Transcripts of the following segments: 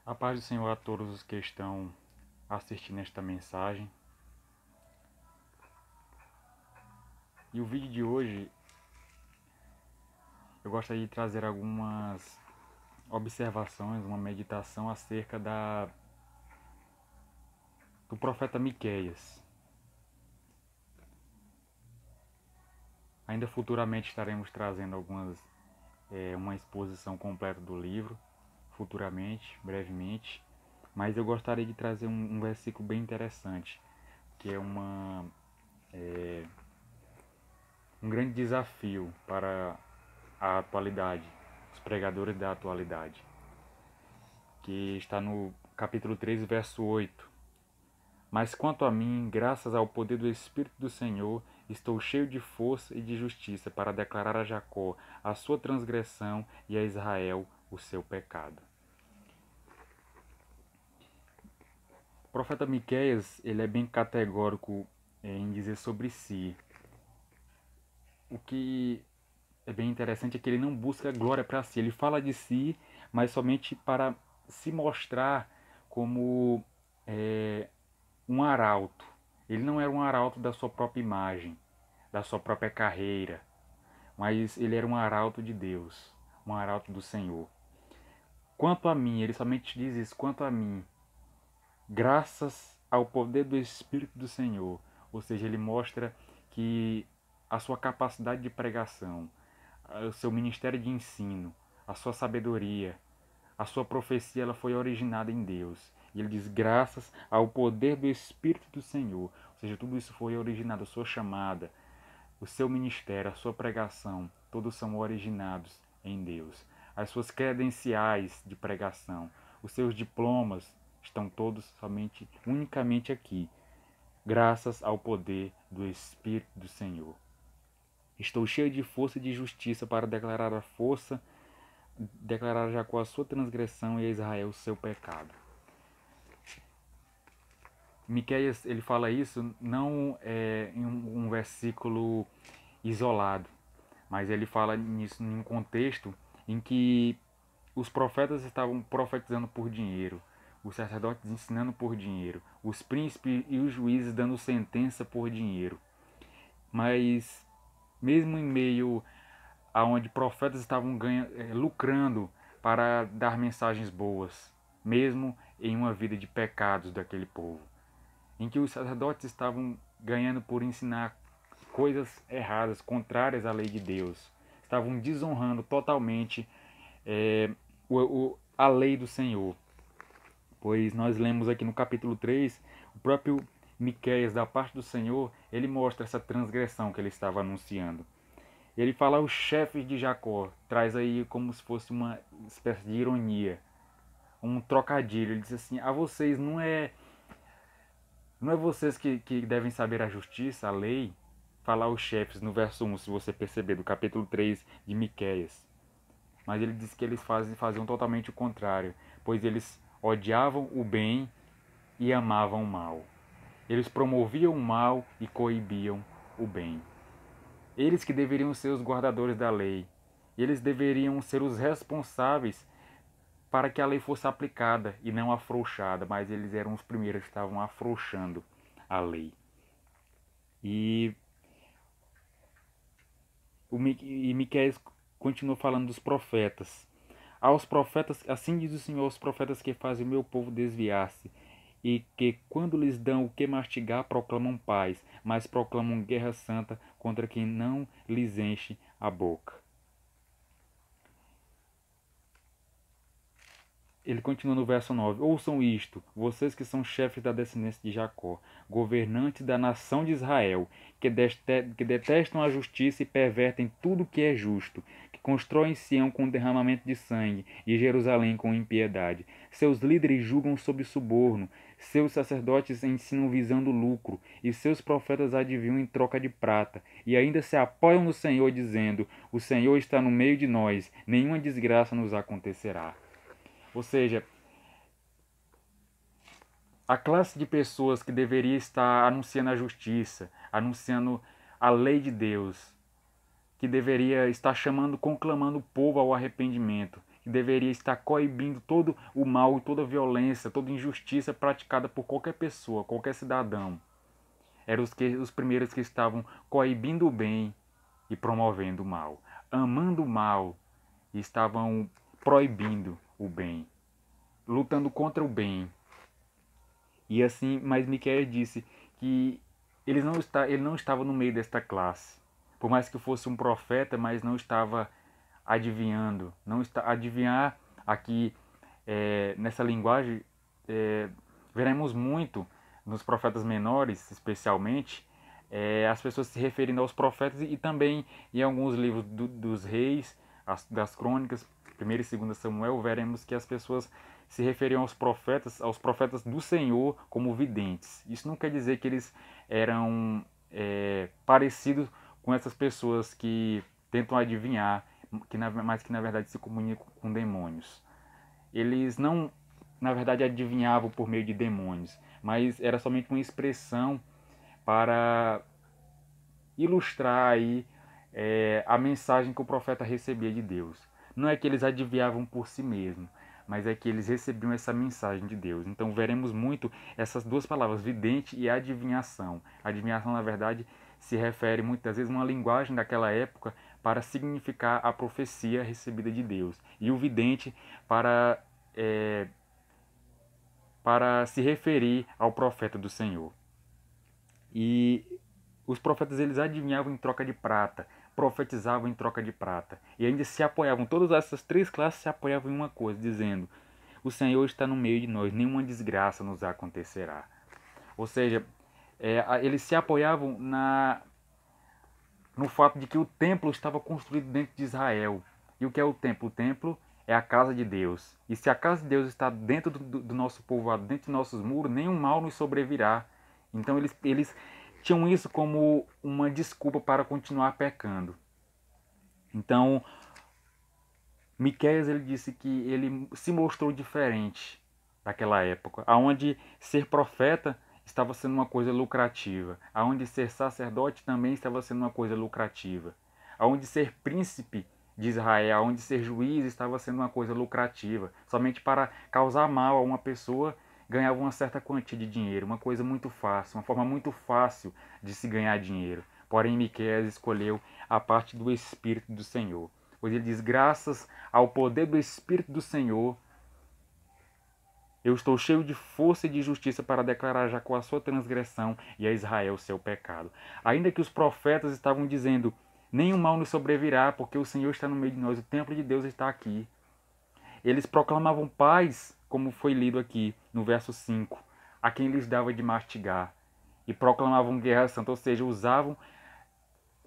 A paz do Senhor a todos os que estão assistindo esta mensagem. E o vídeo de hoje eu gostaria de trazer algumas observações, uma meditação acerca do profeta Miqueias. Ainda futuramente estaremos trazendo uma exposição completa do livro, futuramente, brevemente. Mas eu gostaria de trazer um versículo bem interessante, que é um grande desafio para a atualidade, os pregadores da atualidade, que está no capítulo 3, verso 8. Mas quanto a mim, graças ao poder do Espírito do Senhor, estou cheio de força e de justiça para declarar a Jacó a sua transgressão e a Israel o seu pecado. O profeta Miqueias, ele é bem categórico em dizer sobre si. O que é bem interessante é que ele não busca glória para si. Ele fala de si, mas somente para se mostrar como um arauto. Ele não era um arauto da sua própria imagem, da sua própria carreira, mas ele era um arauto de Deus, um arauto do Senhor. Quanto a mim, ele somente diz isso, quanto a mim, graças ao poder do Espírito do Senhor, ou seja, ele mostra que a sua capacidade de pregação, o seu ministério de ensino, a sua sabedoria, a sua profecia, ela foi originada em Deus. E ele diz, graças ao poder do Espírito do Senhor. Ou seja, tudo isso foi originado, a sua chamada, o seu ministério, a sua pregação, todos são originados em Deus. As suas credenciais de pregação, os seus diplomas estão todos unicamente aqui, graças ao poder do Espírito do Senhor. Estou cheio de força e de justiça para declarar declarar a Jacó a sua transgressão e a Israel o seu pecado. Miqueias, ele fala isso não em um versículo isolado, mas ele fala nisso em um contexto em que os profetas estavam profetizando por dinheiro, os sacerdotes ensinando por dinheiro, os príncipes e os juízes dando sentença por dinheiro. Mas mesmo em meio aonde profetas estavam lucrando para dar mensagens boas, mesmo em uma vida de pecados daquele povo, em que os sacerdotes estavam ganhando por ensinar coisas erradas, contrárias à lei de Deus, estavam desonrando totalmente a lei do Senhor. Pois nós lemos aqui no capítulo 3, o próprio Miqueias, da parte do Senhor, ele mostra essa transgressão que ele estava anunciando. Ele fala aos chefes de Jacó, traz aí como se fosse uma espécie de ironia, um trocadilho. Ele diz assim, a vocês não é vocês que devem saber a justiça, a lei? Falar aos chefes no verso 1, se você perceber, do capítulo 3 de Miqueias. Mas ele diz que eles faziam totalmente o contrário, pois eles odiavam o bem e amavam o mal. Eles promoviam o mal e coibiam o bem. Eles que deveriam ser os guardadores da lei. Eles deveriam ser os responsáveis para que a lei fosse aplicada e não afrouxada, mas eles eram os primeiros que estavam afrouxando a lei. E Miqueias continua falando dos profetas. Aos profetas, assim diz o Senhor, aos profetas que fazem o meu povo desviar-se, e que, quando lhes dão o que mastigar, proclamam paz, mas proclamam guerra santa contra quem não lhes enche a boca. Ele continua no verso 9. Ouçam isto, vocês que são chefes da descendência de Jacó, governantes da nação de Israel, que detestam a justiça e pervertem tudo que é justo, que constroem Sião com derramamento de sangue e Jerusalém com impiedade. Seus líderes julgam sob suborno, seus sacerdotes ensinam visando lucro, e seus profetas adivinham em troca de prata, e ainda se apoiam no Senhor, dizendo, o Senhor está no meio de nós, nenhuma desgraça nos acontecerá. Ou seja, a classe de pessoas que deveria estar anunciando a justiça, anunciando a lei de Deus, que deveria estar chamando, conclamando o povo ao arrependimento, que que deveria estar coibindo todo o mal, toda a violência, toda injustiça praticada por qualquer pessoa, qualquer cidadão. Eram os primeiros que estavam coibindo o bem e promovendo o mal, amando o mal e estavam proibindo o bem, lutando contra o bem. E assim, mas Miqueias disse que ele não estava no meio desta classe. Por mais que fosse um profeta, mas não estava adivinhando. Não está adivinhar aqui nessa linguagem veremos muito nos profetas menores, especialmente, as pessoas se referindo aos profetas e também em alguns livros dos reis, das crônicas, 1ª e 2ª Samuel, veremos que as pessoas se referiam aos profetas do Senhor como videntes. Isso não quer dizer que eles eram parecidos com essas pessoas que tentam adivinhar, mas que na verdade se comunicam com demônios. Eles não, na verdade, adivinhavam por meio de demônios, mas era somente uma expressão para ilustrar aí a mensagem que o profeta recebia de Deus. Não é que eles adivinhavam por si mesmos, mas é que eles recebiam essa mensagem de Deus. Então veremos muito essas duas palavras, vidente e adivinhação. Adivinhação, na verdade, se refere muitas vezes a uma linguagem daquela época para significar a profecia recebida de Deus. E o vidente para se referir ao profeta do Senhor. E os profetas eles adivinhavam em troca de prata, profetizavam em troca de prata. E ainda se apoiavam, todas essas três classes se apoiavam em uma coisa, dizendo: o Senhor está no meio de nós, nenhuma desgraça nos acontecerá. Ou seja, eles se apoiavam no fato de que o templo estava construído dentro de Israel. E o que é o templo? O templo é a casa de Deus. E se a casa de Deus está dentro do nosso povoado, dentro de nossos muros, nenhum mal nos sobrevirá. Então eles tinham isso como uma desculpa para continuar pecando. Então, Miqueias ele disse que ele se mostrou diferente daquela época, aonde ser profeta estava sendo uma coisa lucrativa, aonde ser sacerdote também estava sendo uma coisa lucrativa, aonde ser príncipe de Israel, aonde ser juiz estava sendo uma coisa lucrativa, somente para causar mal a uma pessoa ganhava uma certa quantia de dinheiro, uma coisa muito fácil, uma forma muito fácil de se ganhar dinheiro. Porém, Miqueias escolheu a parte do Espírito do Senhor, pois ele diz: graças ao poder do Espírito do Senhor, eu estou cheio de força e de justiça para declarar Jacó a sua transgressão e a Israel o seu pecado. Ainda que os profetas estavam dizendo: nenhum mal nos sobrevirá, porque o Senhor está no meio de nós, o templo de Deus está aqui. Eles proclamavam paz, como foi lido aqui no verso 5, a quem lhes dava de mastigar. E proclamavam guerra santa, ou seja,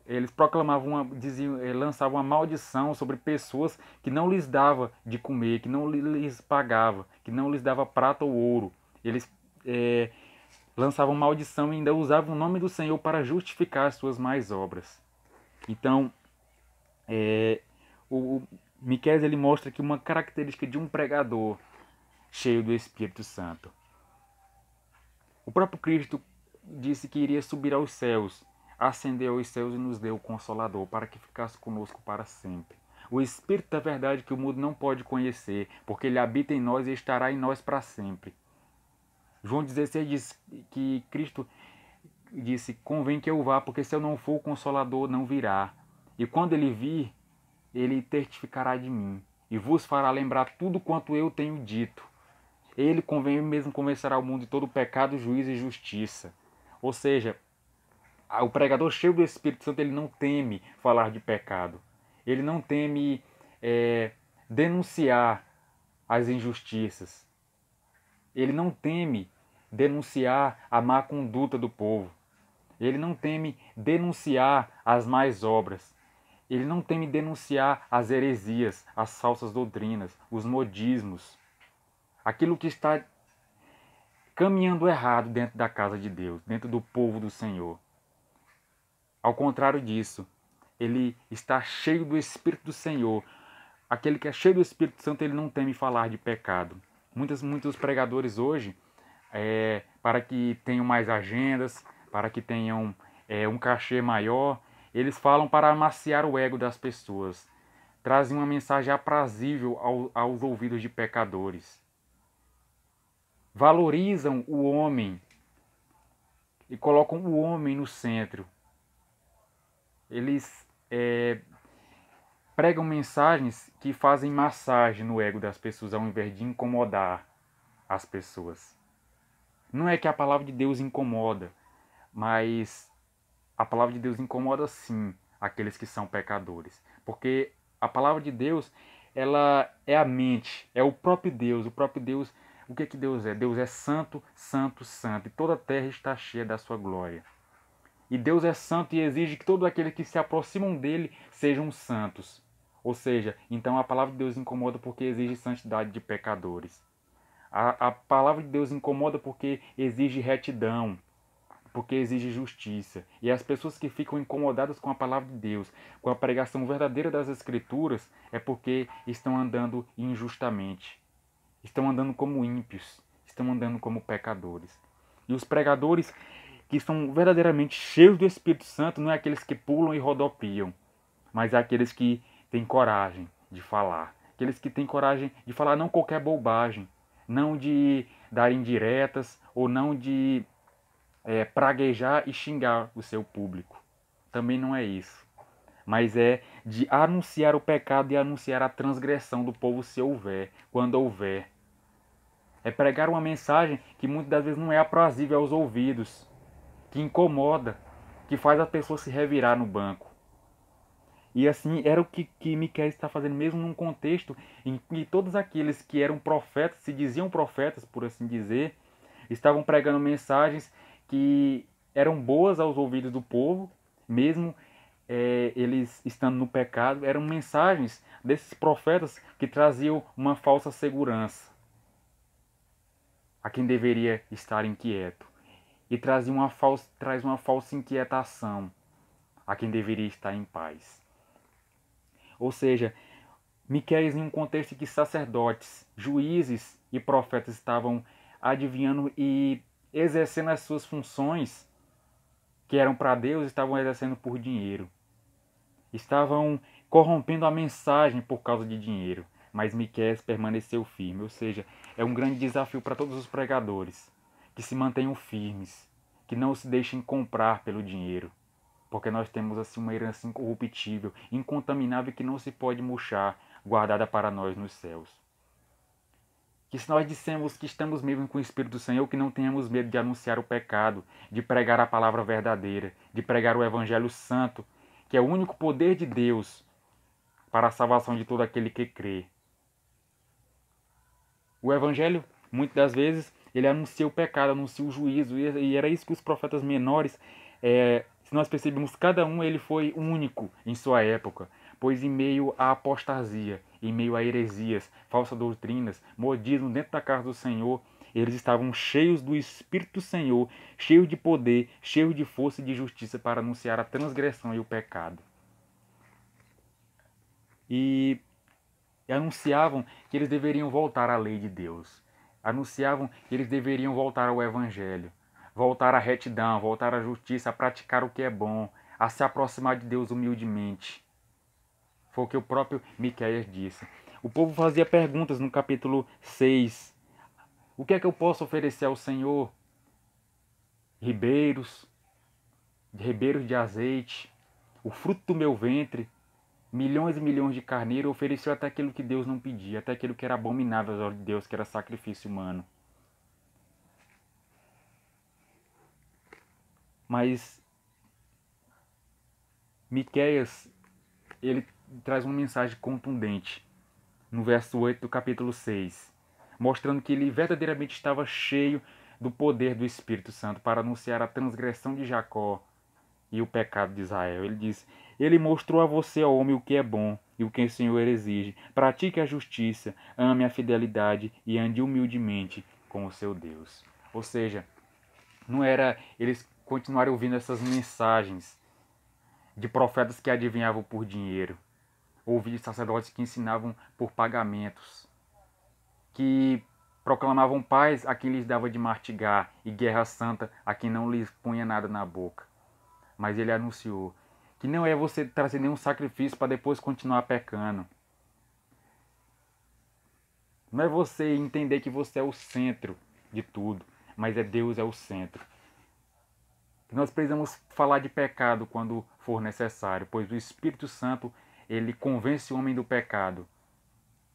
eles proclamavam, lançavam uma maldição sobre pessoas que não lhes dava de comer, que não lhes pagava, que não lhes dava prata ou ouro. Eles lançavam maldição e ainda usavam o nome do Senhor para justificar as suas más obras. Então, o Miqueias ele mostra que uma característica de um pregador cheio do Espírito Santo. O próprio Cristo disse que iria subir aos céus, ascendeu aos céus e nos deu o Consolador, para que ficasse conosco para sempre. O Espírito da verdade que o mundo não pode conhecer, porque ele habita em nós e estará em nós para sempre. João 16 diz que Cristo disse: convém que eu vá, porque se eu não for, o Consolador não virá. E quando ele vir, ele testificará de mim, e vos fará lembrar tudo quanto eu tenho dito. Ele convém mesmo convencerá o mundo de todo pecado, juízo e justiça. Ou seja, o pregador cheio do Espírito Santo, ele não teme falar de pecado. Ele não teme denunciar as injustiças. Ele não teme denunciar a má conduta do povo. Ele não teme denunciar as más obras. Ele não teme denunciar as heresias, as falsas doutrinas, os modismos. Aquilo que está caminhando errado dentro da casa de Deus, dentro do povo do Senhor. Ao contrário disso, ele está cheio do Espírito do Senhor. Aquele que é cheio do Espírito Santo, ele não teme falar de pecado. Muitos pregadores hoje, para que tenham mais agendas, para que tenham um cachê maior, eles falam para amaciar o ego das pessoas. trazem uma mensagem aprazível aos ouvidos de pecadores. Valorizam o homem e colocam o homem no centro. Eles pregam mensagens que fazem massagem no ego das pessoas ao invés de incomodar as pessoas. Não é que a palavra de Deus incomoda, mas a palavra de Deus incomoda sim aqueles que são pecadores. Porque a palavra de Deus, ela é a mente, é o próprio Deus. O próprio Deus, o que Deus é? Deus é santo, santo, santo. E toda a terra está cheia da sua glória. E Deus é santo e exige que todos aqueles que se aproximam dele sejam santos. Ou seja, então a palavra de Deus incomoda porque exige santidade de pecadores. A palavra de Deus incomoda porque exige retidão, porque exige justiça. E as pessoas que ficam incomodadas com a palavra de Deus, com a pregação verdadeira das Escrituras, é porque estão andando injustamente. Estão andando como ímpios, estão andando como pecadores. E os pregadores que são verdadeiramente cheios do Espírito Santo não é aqueles que pulam e rodopiam, mas é aqueles que têm coragem de falar. Aqueles que têm coragem de falar não qualquer bobagem, não de dar indiretas ou não de praguejar e xingar o seu público. Também não é isso. Mas é de anunciar o pecado e anunciar a transgressão do povo se houver, quando houver. É pregar uma mensagem que muitas das vezes não é aprazível aos ouvidos, que incomoda, que faz a pessoa se revirar no banco. E assim era o que Miquel está fazendo, mesmo num contexto em que todos aqueles que eram profetas, se diziam profetas, por assim dizer, estavam pregando mensagens que eram boas aos ouvidos do povo, mesmo eles estando no pecado. Eram mensagens desses profetas que traziam uma falsa segurança a quem deveria estar inquieto, e traz uma falsa inquietação a quem deveria estar em paz. Ou seja, Miqueias, em um contexto em que sacerdotes, juízes e profetas estavam adivinhando e exercendo as suas funções que eram para Deus, estavam exercendo por dinheiro. Estavam corrompendo a mensagem por causa de dinheiro. Mas Miqueias permaneceu firme. Ou seja, é um grande desafio para todos os pregadores que se mantenham firmes, que não se deixem comprar pelo dinheiro. Porque nós temos assim uma herança incorruptível, incontaminável, que não se pode murchar, guardada para nós nos céus. Que se nós dissemos que estamos mesmo com o Espírito do Senhor, que não tenhamos medo de anunciar o pecado, de pregar a palavra verdadeira, de pregar o Evangelho Santo, que é o único poder de Deus para a salvação de todo aquele que crê. O Evangelho, muitas das vezes, ele anuncia o pecado, anuncia o juízo, e era isso que os profetas menores, se nós percebemos, cada um ele foi único em sua época, pois em meio à apostasia, em meio a heresias, falsas doutrinas, modismo dentro da casa do Senhor, eles estavam cheios do Espírito do Senhor, cheios de poder, cheios de força e de justiça para anunciar a transgressão e o pecado. E anunciavam que eles deveriam voltar à lei de Deus. Anunciavam que eles deveriam voltar ao Evangelho, voltar à retidão, voltar à justiça, a praticar o que é bom, a se aproximar de Deus humildemente. Foi o que o próprio Miqueias disse. O povo fazia perguntas no capítulo 6. O que é que eu posso oferecer ao Senhor? Ribeiros de azeite, o fruto do meu ventre, milhões e milhões de carneiros, ofereceu até aquilo que Deus não pedia, até aquilo que era abominável aos olhos de Deus, que era sacrifício humano. Mas Miqueias, ele traz uma mensagem contundente no verso 8 do capítulo 6, mostrando que ele verdadeiramente estava cheio do poder do Espírito Santo para anunciar a transgressão de Jacó e o pecado de Israel. Ele diz: Ele mostrou a você, ó homem, o que é bom e o que o Senhor exige. Pratique a justiça, ame a fidelidade e ande humildemente com o seu Deus. Ou seja, não era eles continuarem ouvindo essas mensagens de profetas que adivinhavam por dinheiro, ouvir sacerdotes que ensinavam por pagamentos, que proclamavam paz a quem lhes dava de mastigar e guerra santa a quem não lhes punha nada na boca. Mas ele anunciou que não é você trazer nenhum sacrifício para depois continuar pecando. Não é você entender que você é o centro de tudo, mas Deus é o centro. Nós precisamos falar de pecado quando for necessário, pois o Espírito Santo, ele convence o homem do pecado.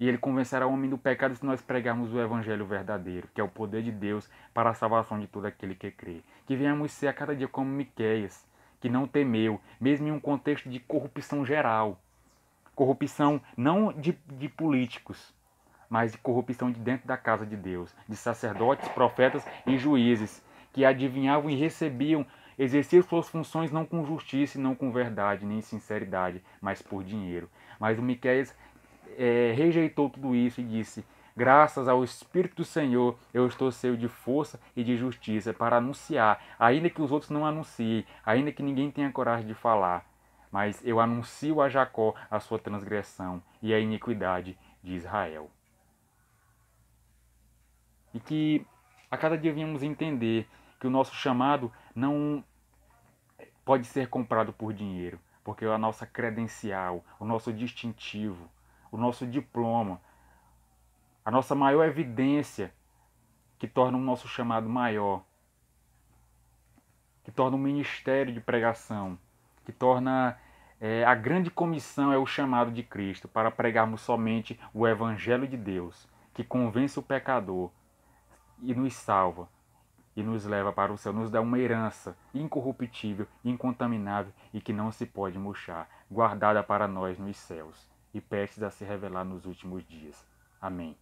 E ele convencerá o homem do pecado se nós pregarmos o evangelho verdadeiro, que é o poder de Deus para a salvação de todo aquele que crê. Que venhamos ser a cada dia como Miqueias, que não temeu, mesmo em um contexto de corrupção geral. Corrupção não de políticos, mas de corrupção de dentro da casa de Deus, de sacerdotes, profetas e juízes, que adivinhavam e recebiam, exerciam suas funções não com justiça e não com verdade, nem sinceridade, mas por dinheiro. Mas o Miqueias rejeitou tudo isso e disse: graças ao Espírito do Senhor, eu estou cheio de força e de justiça para anunciar, ainda que os outros não anunciem, ainda que ninguém tenha coragem de falar. Mas eu anuncio a Jacó a sua transgressão e a iniquidade de Israel. E que a cada dia venhamos entender que o nosso chamado não pode ser comprado por dinheiro, porque a nossa credencial, o nosso distintivo, o nosso diploma, a nossa maior evidência que torna o nosso chamado maior, que torna o ministério de pregação, que torna a grande comissão é o chamado de Cristo para pregarmos somente o Evangelho de Deus, que convence o pecador e nos salva e nos leva para o céu, nos dá uma herança incorruptível, incontaminável e que não se pode murchar, guardada para nós nos céus e prestes a se revelar nos últimos dias. Amém.